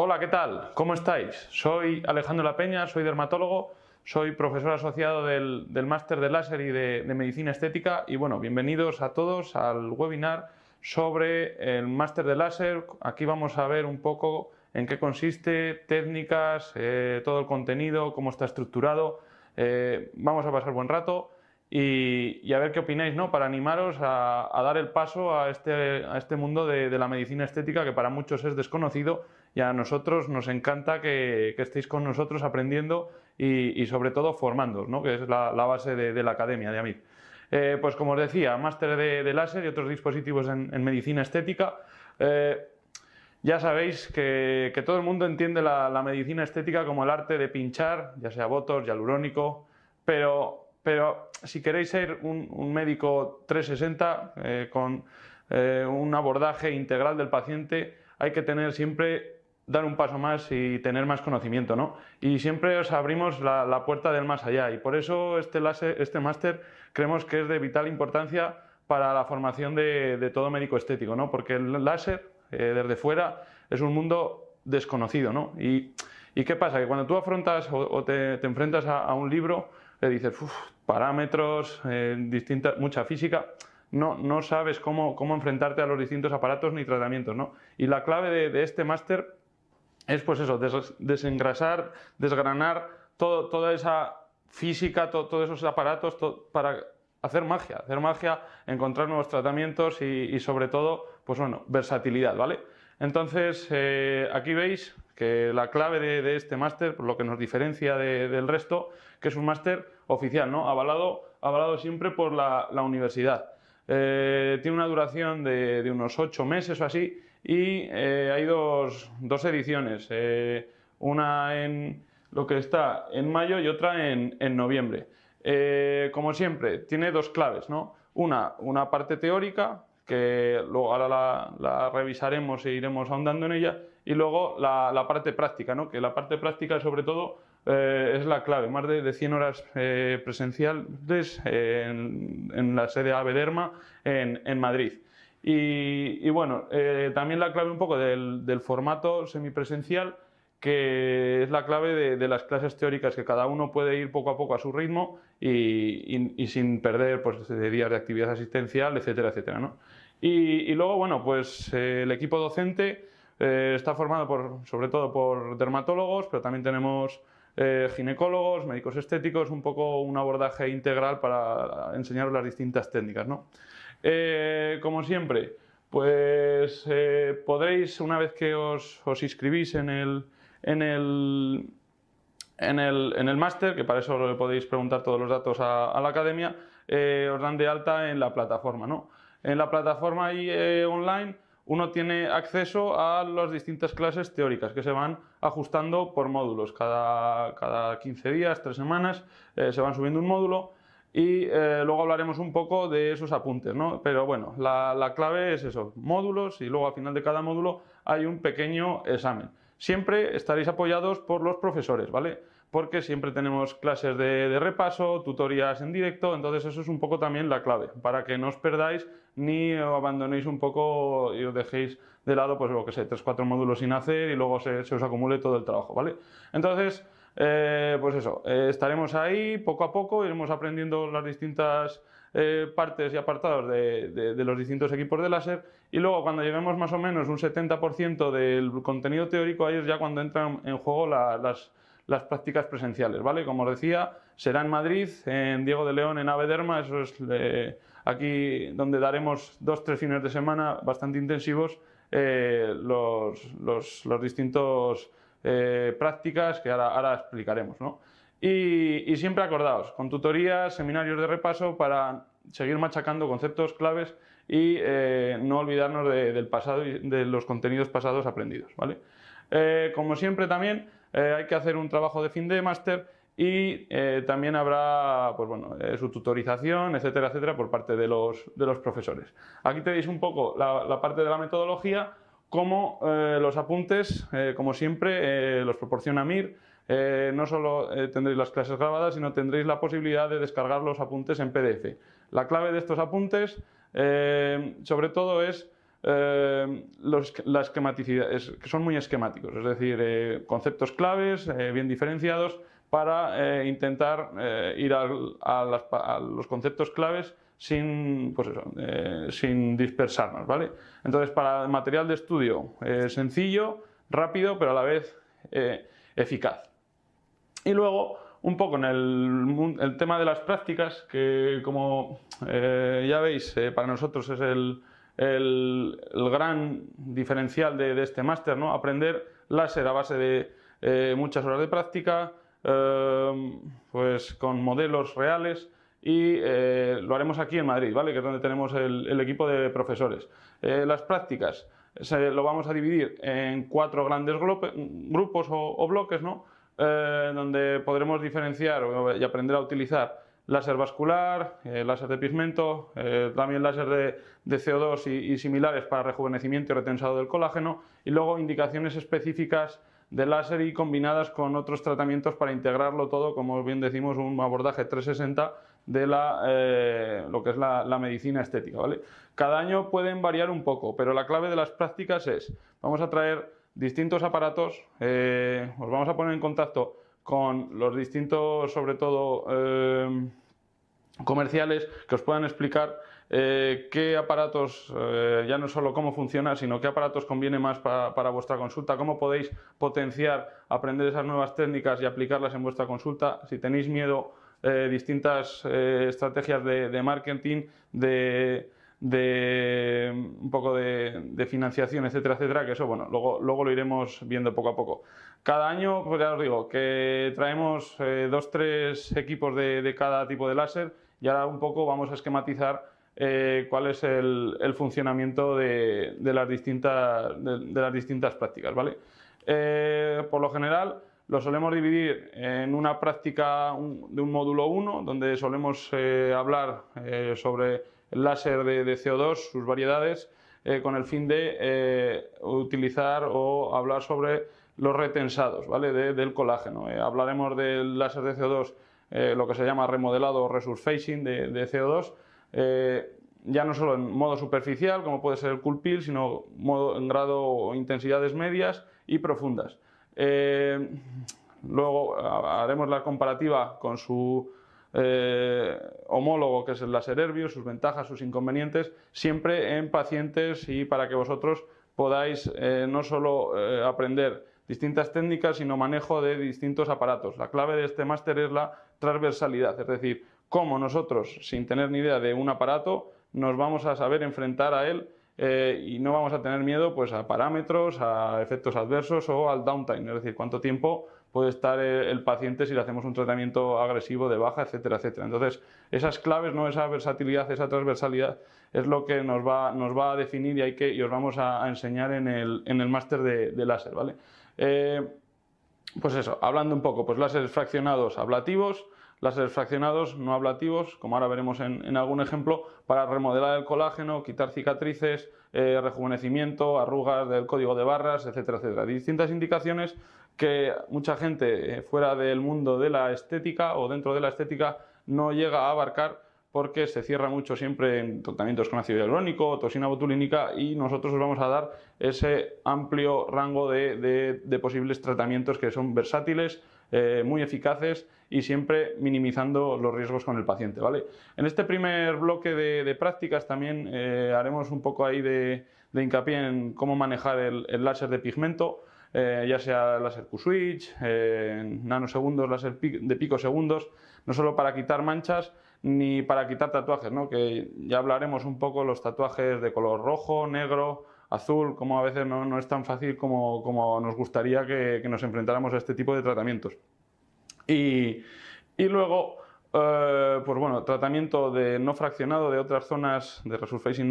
Hola, ¿qué tal? ¿Cómo estáis? Soy Alejandro La Peña, soy dermatólogo, soy profesor asociado del máster de láser y de medicina estética y bueno, bienvenidos a todos al webinar sobre el máster de láser. Aquí vamos a ver un poco en qué consiste, técnicas, todo el contenido, cómo está estructurado. Vamos a pasar buen rato y a ver qué opináis, ¿no? Para animaros a dar el paso a este mundo de la medicina estética que para muchos es desconocido. Y a nosotros nos encanta que estéis con nosotros aprendiendo y sobre todo formándoos, ¿no? Que es la base de la academia de AMIR. Pues como os decía, máster de láser y otros dispositivos en medicina estética. Ya sabéis que todo el mundo entiende la medicina estética como el arte de pinchar, ya sea botox, hialurónico, pero si queréis ser un médico 360 con un abordaje integral del paciente, hay que tener siempre dar un paso más y tener más conocimiento, ¿no? Y siempre os abrimos la puerta del más allá y por eso este máster creemos que es de vital importancia para la formación de todo médico estético, ¿no? Porque el láser desde fuera es un mundo desconocido, ¿no? ¿Y qué pasa? Que cuando tú afrontas o te enfrentas a un libro, le dices, parámetros, mucha física, no sabes cómo enfrentarte a los distintos aparatos ni tratamientos, ¿no? Y la clave de este máster es pues eso, desengrasar, desgranar toda esa física, todos esos aparatos para hacer magia, encontrar nuevos tratamientos y sobre todo, pues bueno, versatilidad, ¿vale? Entonces, aquí veis que la clave de este máster, lo que nos diferencia del resto, que es un máster oficial, ¿no? Avalado siempre por la universidad. Tiene una duración de unos 8 meses o así y hay dos ediciones, una en lo que está en mayo y otra en noviembre. Como siempre, tiene dos claves, ¿no? Una parte teórica, que luego ahora la revisaremos e iremos ahondando en ella, y luego la parte práctica, ¿no? Que la parte práctica sobre todo es la clave, más de 100 horas presenciales en la sede Abederma en Madrid. Y bueno, también la clave un poco del formato semipresencial, que es la clave de las clases teóricas, que cada uno puede ir poco a poco a su ritmo y sin perder pues, de días de actividad asistencial, etcétera, etcétera, ¿no? Y luego, bueno, pues el equipo docente está formado sobre todo por dermatólogos, pero también tenemos ginecólogos, médicos estéticos, un poco un abordaje integral para enseñaros las distintas técnicas, ¿no? Como siempre, pues podréis, una vez que os inscribís en el máster, que para eso le podéis preguntar todos los datos a la academia, os dan de alta en la plataforma, ¿no? En la plataforma ahí, online, uno tiene acceso a las distintas clases teóricas que se van ajustando por módulos. Cada 15 días, 3 semanas, se van subiendo un módulo y luego hablaremos un poco de esos apuntes, ¿no? Pero bueno, la clave es eso, módulos, y luego al final de cada módulo hay un pequeño examen. Siempre estaréis apoyados por los profesores, ¿vale? Porque siempre tenemos clases de repaso, tutorías en directo, entonces eso es un poco también la clave, para que no os perdáis ni abandonéis un poco y os dejéis de lado, pues lo que sé, 3 o 4 módulos sin hacer y luego se os acumule todo el trabajo, ¿vale? Entonces, pues eso, estaremos ahí poco a poco, iremos aprendiendo las distintas partes y apartados de los distintos equipos de láser, y luego cuando lleguemos más o menos un 70% del contenido teórico, ahí es ya cuando entran en juego las prácticas presenciales, ¿vale? Como os decía, será en Madrid, en Diego de León, en Abederma. Eso es aquí donde daremos 2 o 3 fines de semana bastante intensivos, los distintos prácticas que ahora explicaremos, ¿no? Y siempre acordaos, con tutorías, seminarios de repaso para seguir machacando conceptos claves y no olvidarnos del pasado y de los contenidos pasados aprendidos, ¿vale? Como siempre también hay que hacer un trabajo de fin de máster y también habrá pues bueno, su tutorización, etcétera, etcétera, por parte de los profesores. Aquí tenéis un poco la parte de la metodología, como los apuntes, como siempre, los proporciona AMIR. No solo tendréis las clases grabadas, sino tendréis la posibilidad de descargar los apuntes en PDF. La clave de estos apuntes, sobre todo, es la esquematicidad, que son muy esquemáticos, es decir, conceptos claves bien diferenciados para intentar ir a los conceptos claves sin, pues eso, sin dispersarnos, ¿vale? Entonces, para el material de estudio sencillo, rápido, pero a la vez eficaz. Y luego, un poco en el tema de las prácticas, que como ya veis, para nosotros es el gran diferencial de este máster, ¿no? Aprender láser a base de muchas horas de práctica, pues con modelos reales, y lo haremos aquí en Madrid, ¿vale? Que es donde tenemos el equipo de profesores. Las prácticas lo vamos a dividir en 4 grandes grupos o bloques, ¿no? Donde podremos diferenciar y aprender a utilizar láser vascular, láser de pigmento, también láser de CO2 y similares para rejuvenecimiento y retensado del colágeno, y luego indicaciones específicas de láser y combinadas con otros tratamientos para integrarlo todo, como bien decimos, un abordaje 360 de lo que es la medicina estética, ¿vale? Cada año pueden variar un poco, pero la clave de las prácticas es, vamos a traer distintos aparatos, os vamos a poner en contacto con los distintos, sobre todo, comerciales, que os puedan explicar qué aparatos, ya no solo cómo funciona, sino qué aparatos conviene más para vuestra consulta, cómo podéis potenciar, aprender esas nuevas técnicas y aplicarlas en vuestra consulta. Si tenéis miedo, distintas estrategias de marketing, un poco de financiación, etcétera, etcétera, que eso, bueno, luego lo iremos viendo poco a poco. Cada año, pues ya os digo, que traemos 2-3 equipos de cada tipo de láser, y ahora un poco vamos a esquematizar cuál es el funcionamiento de las distintas prácticas, ¿vale? Por lo general, lo solemos dividir en una práctica de un módulo 1, donde solemos hablar sobre el láser de CO2, sus variedades, con el fin de utilizar o hablar sobre los retensados, ¿vale? del colágeno. Hablaremos del láser de CO2, lo que se llama remodelado o resurfacing de CO2, ya no solo en modo superficial, como puede ser el cool peel, sino en grado o intensidades medias y profundas. Luego haremos la comparativa con su homólogo, que es el láser Erbium, sus ventajas, sus inconvenientes, siempre en pacientes, y para que vosotros podáis no solo aprender distintas técnicas, sino manejo de distintos aparatos. La clave de este máster es la transversalidad, es decir, cómo nosotros, sin tener ni idea de un aparato, nos vamos a saber enfrentar a él y no vamos a tener miedo, pues, a parámetros, a efectos adversos o al downtime, es decir, cuánto tiempo puede estar el paciente si le hacemos un tratamiento agresivo de baja, etcétera, etcétera. Entonces, esas claves, ¿no? Esa versatilidad, esa transversalidad, es lo que nos va a definir y os vamos a enseñar en el máster de láser, ¿vale? Pues eso, hablando un poco, pues láseres fraccionados ablativos, láseres fraccionados no ablativos, como ahora veremos en algún ejemplo, para remodelar el colágeno, quitar cicatrices, rejuvenecimiento, arrugas del código de barras, etcétera, etcétera. Distintas indicaciones que mucha gente fuera del mundo de la estética o dentro de la estética no llega a abarcar, porque se cierra mucho siempre en tratamientos con ácido hialurónico, toxina botulínica, y nosotros os vamos a dar ese amplio rango de posibles tratamientos que son versátiles, muy eficaces y siempre minimizando los riesgos con el paciente, ¿vale? En este primer bloque de prácticas también haremos un poco ahí de hincapié en cómo manejar el láser de pigmento, ya sea láser Q-switch, nanosegundos, láser de picosegundos, no solo para quitar manchas ni para quitar tatuajes, ¿no? Que ya hablaremos un poco los tatuajes de color rojo, negro, azul, como a veces no es tan fácil como nos gustaría que nos enfrentáramos a este tipo de tratamientos. Y luego, pues bueno, tratamiento de no fraccionado de otras zonas de resurfacing,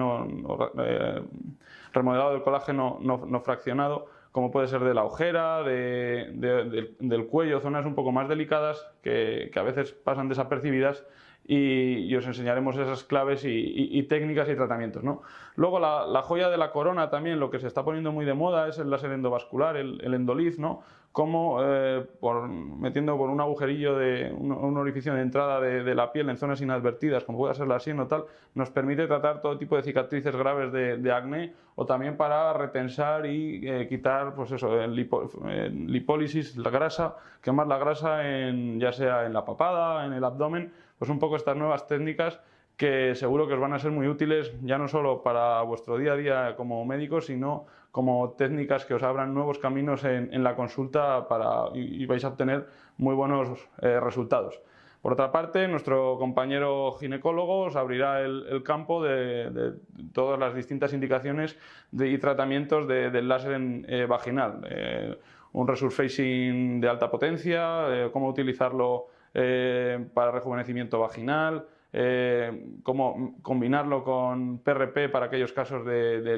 remodelado del colágeno no fraccionado, como puede ser de la ojera, del cuello, zonas un poco más delicadas que a veces pasan desapercibidas y os enseñaremos esas claves y técnicas y tratamientos, ¿no? Luego la joya de la corona también, lo que se está poniendo muy de moda es el láser endovascular, el endoliz, ¿no? Como metiendo por un agujerillo de un orificio de entrada de la piel en zonas inadvertidas, como pueda ser la sien o tal, nos permite tratar todo tipo de cicatrices graves de acné, o también para retensar y quitar, pues eso, lipólisis, la grasa, quemar la grasa ya sea en la papada, en el abdomen, pues un poco estas nuevas técnicas que seguro que os van a ser muy útiles, ya no solo para vuestro día a día como médicos, sino como técnicas que os abran nuevos caminos en la consulta y vais a obtener muy buenos resultados. Por otra parte, nuestro compañero ginecólogo os abrirá el campo de todas las distintas indicaciones y tratamientos del láser vaginal. Un resurfacing de alta potencia, cómo utilizarlo para rejuvenecimiento vaginal, cómo combinarlo con PRP para aquellos casos de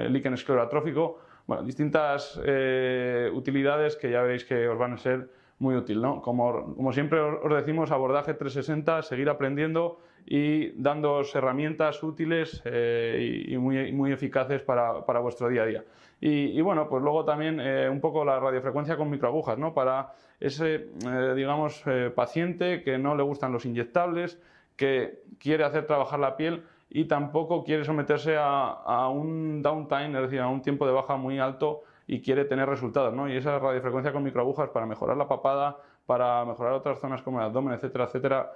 líquen esclerotrófico. Bueno, distintas utilidades que ya veréis que os van a ser muy útil, ¿no? Como siempre os decimos, abordaje 360, seguir aprendiendo y dándoos herramientas útiles y muy eficaces para vuestro día a día. Y bueno, pues luego también un poco la radiofrecuencia con microagujas, ¿no? Para ese, digamos, paciente que no le gustan los inyectables, que quiere hacer trabajar la piel y tampoco quiere someterse a un downtime, es decir, a un tiempo de baja muy alto y quiere tener resultados, ¿no? Y esa radiofrecuencia con microagujas para mejorar la papada, para mejorar otras zonas como el abdomen, etcétera, etcétera,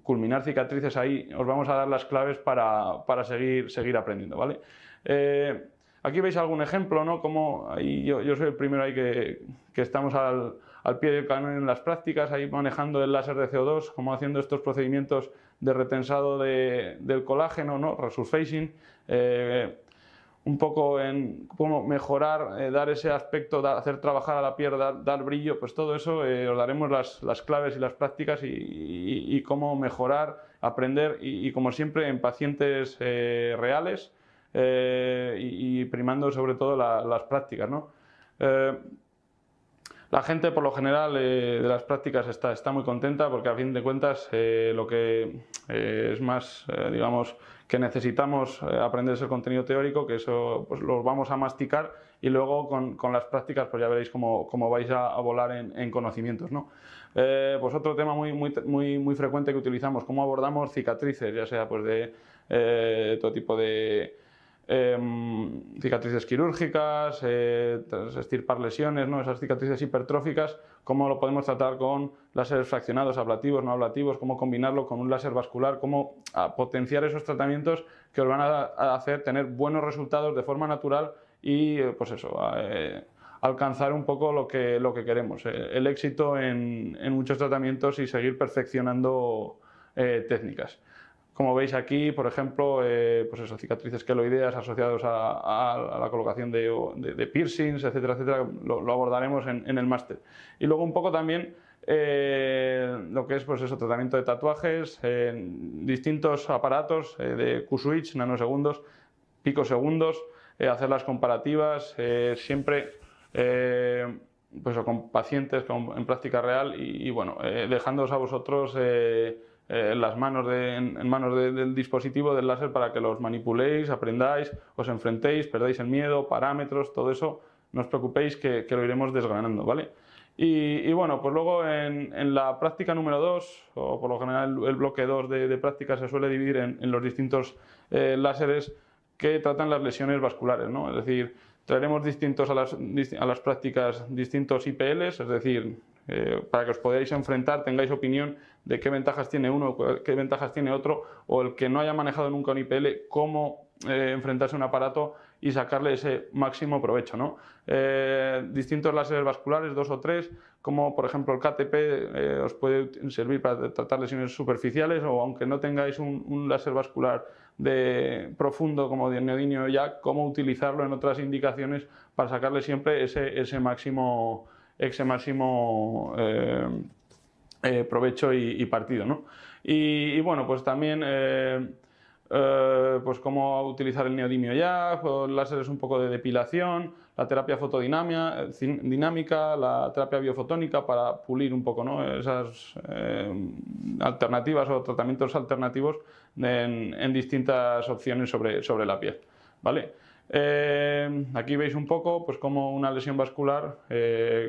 culminar cicatrices, ahí os vamos a dar las claves para seguir aprendiendo, ¿vale? Aquí veis algún ejemplo, ¿no? Como ahí yo soy el primero ahí que estamos al pie del cañón en las prácticas, ahí manejando el láser de CO2, como haciendo estos procedimientos de retensado del colágeno, ¿no? Resurfacing, un poco en cómo mejorar, dar ese aspecto, hacer trabajar a la piel, dar brillo, pues todo eso os daremos las claves y las prácticas y cómo mejorar, aprender y como siempre en pacientes reales y primando sobre todo las prácticas, ¿no? La gente por lo general de las prácticas está muy contenta porque a fin de cuentas lo que es más, digamos, que necesitamos aprender es el contenido teórico, que eso pues lo vamos a masticar y luego con las prácticas pues ya veréis cómo vais a volar en conocimientos, ¿no? Pues otro tema muy frecuente que utilizamos, cómo abordamos cicatrices, ya sea pues de todo tipo de cicatrices quirúrgicas, extirpar lesiones, ¿no? Esas cicatrices hipertróficas, cómo lo podemos tratar con láseres fraccionados, ablativos, no ablativos, cómo combinarlo con un láser vascular, cómo potenciar esos tratamientos que os van a hacer tener buenos resultados de forma natural y pues eso, alcanzar un poco lo que queremos, el éxito en muchos tratamientos y seguir perfeccionando técnicas. Como veis aquí, por ejemplo, pues eso, cicatrices queloideas asociadas a la colocación de piercings, etcétera, etcétera, lo abordaremos en el máster. Y luego un poco también lo que es pues eso, tratamiento de tatuajes, distintos aparatos de Q-switch, nanosegundos, picosegundos, hacer las comparativas, siempre pues, con pacientes en práctica real y bueno, dejándoos a vosotros en manos del dispositivo del láser para que los manipuléis, aprendáis, os enfrentéis, perdáis el miedo, parámetros, todo eso, no os preocupéis que lo iremos desgranando, ¿vale? Y bueno, pues luego en la práctica número 2, o por lo general el bloque 2 de práctica se suele dividir en los distintos láseres que tratan las lesiones vasculares, ¿no? Es decir, traeremos a las prácticas distintos IPLs, es decir, para que os podáis enfrentar, tengáis opinión de qué ventajas tiene uno, qué ventajas tiene otro, o el que no haya manejado nunca un IPL, cómo enfrentarse a un aparato y sacarle ese máximo provecho, ¿no? Distintos láseres vasculares, 2 o 3, como por ejemplo el KTP os puede servir para tratar lesiones superficiales, o aunque no tengáis un láser vascular profundo como de neodimio ya, cómo utilizarlo en otras indicaciones para sacarle siempre ese máximo provecho y partido, ¿no? Y bueno, pues también pues cómo utilizar el neodimio YAG, láseres un poco de depilación, la terapia fotodinámica, la terapia biofotónica para pulir un poco, ¿no?, esas alternativas o tratamientos alternativos en distintas opciones sobre la piel, ¿vale? Aquí veis un poco pues como una lesión vascular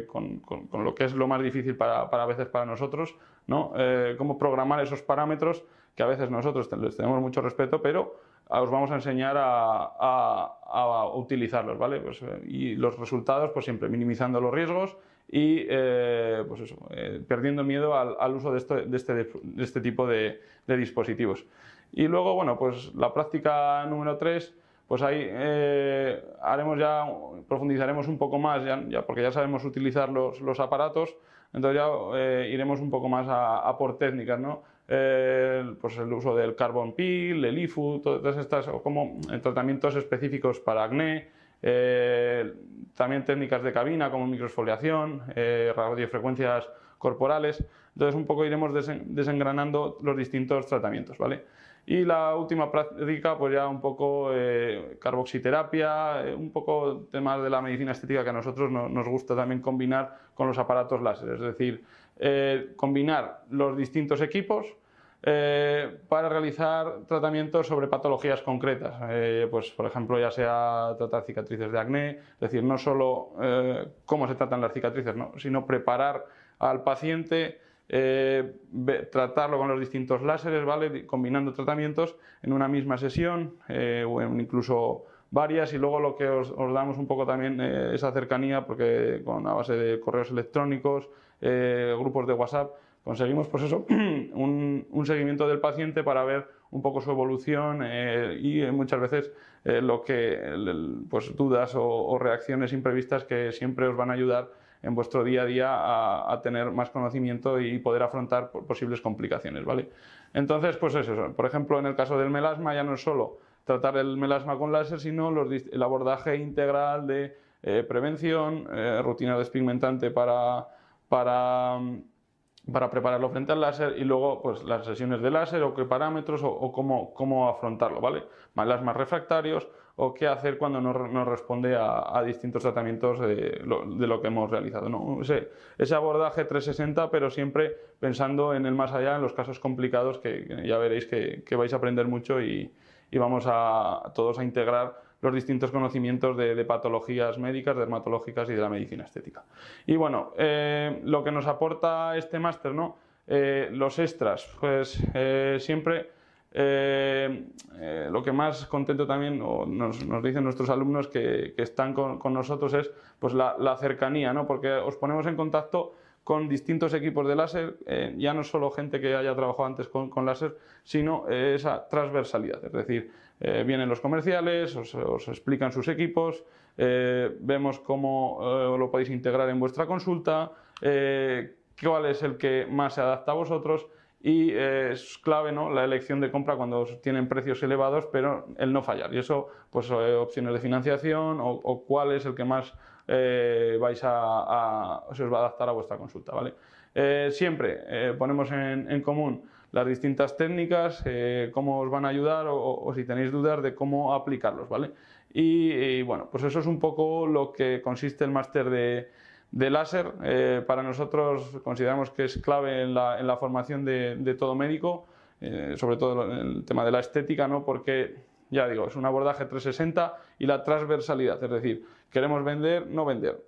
con lo que es lo más difícil a veces para nosotros, ¿no? Cómo programar esos parámetros que a veces nosotros les tenemos mucho respeto, pero os vamos a enseñar a utilizarlos, ¿vale? Pues, y los resultados, pues siempre minimizando los riesgos y pues eso, perdiendo miedo al uso de este tipo de dispositivos. Y luego, bueno, pues la práctica número 3, pues ahí profundizaremos un poco más, porque ya sabemos utilizar los aparatos, entonces ya iremos un poco más a por técnicas, ¿no? Pues el uso del carbon peel, el IFU, todas estas, o como tratamientos específicos para acné, también técnicas de cabina como microexfoliación, radiofrecuencias corporales. Entonces un poco iremos desengranando los distintos tratamientos, ¿vale? Y la última práctica, pues ya un poco carboxiterapia, un poco temas de la medicina estética que a nosotros nos gusta también combinar con los aparatos láser, es decir, combinar los distintos equipos para realizar tratamientos sobre patologías concretas, pues por ejemplo ya sea tratar cicatrices de acné, es decir, no solo cómo se tratan las cicatrices, ¿no?, sino preparar al paciente, tratarlo con los distintos láseres, ¿vale?, combinando tratamientos en una misma sesión o incluso varias, y luego lo que os damos un poco también esa cercanía, porque con a base de correos electrónicos, grupos de WhatsApp, conseguimos pues eso, un seguimiento del paciente para ver un poco su evolución y muchas veces pues dudas o reacciones imprevistas que siempre os van a ayudar en vuestro día a día a tener más conocimiento y poder afrontar posibles complicaciones, ¿vale? Entonces, pues eso, por ejemplo, en el caso del melasma ya no es solo tratar el melasma con láser, sino el abordaje integral de prevención, rutina despigmentante para prepararlo frente al láser, y luego pues las sesiones de láser o qué parámetros o cómo afrontarlo, ¿vale? Melasmas refractarios o qué hacer cuando no responde a distintos tratamientos de lo que hemos realizado, ¿no? Ese abordaje 360, pero siempre pensando en el más allá, en los casos complicados que ya veréis que vais a aprender mucho y vamos todos a integrar los distintos conocimientos de patologías médicas, dermatológicas y de la medicina estética. Y bueno, lo que nos aporta este máster, ¿no? Los extras, pues siempre lo que más contento también nos dicen nuestros alumnos que están con nosotros es pues la cercanía, ¿no? Porque os ponemos en contacto con distintos equipos de láser, ya no solo gente que haya trabajado antes con láser, sino esa transversalidad, es decir, vienen los comerciales, os explican sus equipos, vemos cómo lo podéis integrar en vuestra consulta, cuál es el que más se adapta a vosotros, y es clave, ¿no?, la elección de compra cuando tienen precios elevados, pero el no fallar, y eso pues opciones de financiación o cuál es el que más se os va a adaptar a vuestra consulta, ¿vale? Siempre ponemos en común las distintas técnicas, cómo os van a ayudar o si tenéis dudas de cómo aplicarlos, ¿vale? Y bueno, pues eso es un poco lo que consiste el máster de láser. Para nosotros consideramos que es clave en la formación de todo médico, sobre todo en el tema de la estética, ¿no? Porque ya digo, es un abordaje 360 y la transversalidad, es decir, queremos vender, no vender,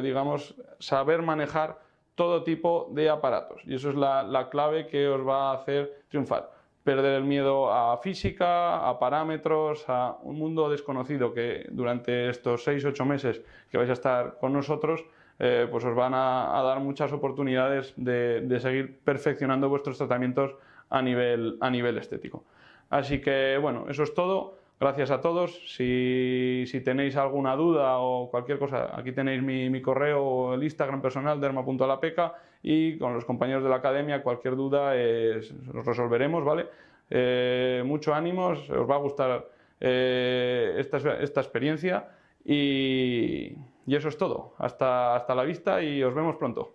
digamos, saber manejar todo tipo de aparatos, y eso es la clave que os va a hacer triunfar. Perder el miedo a física, a parámetros, a un mundo desconocido que durante estos 6-8 meses que vais a estar con nosotros, pues os van a dar muchas oportunidades de seguir perfeccionando vuestros tratamientos a nivel estético. Así que bueno, eso es todo. Gracias a todos. Si tenéis alguna duda o cualquier cosa, aquí tenéis mi correo o el Instagram personal, derma.alapeca, y con los compañeros de la academia cualquier duda los resolveremos, ¿vale? Mucho ánimo, os va a gustar esta experiencia, y eso es todo. Hasta la vista y os vemos pronto.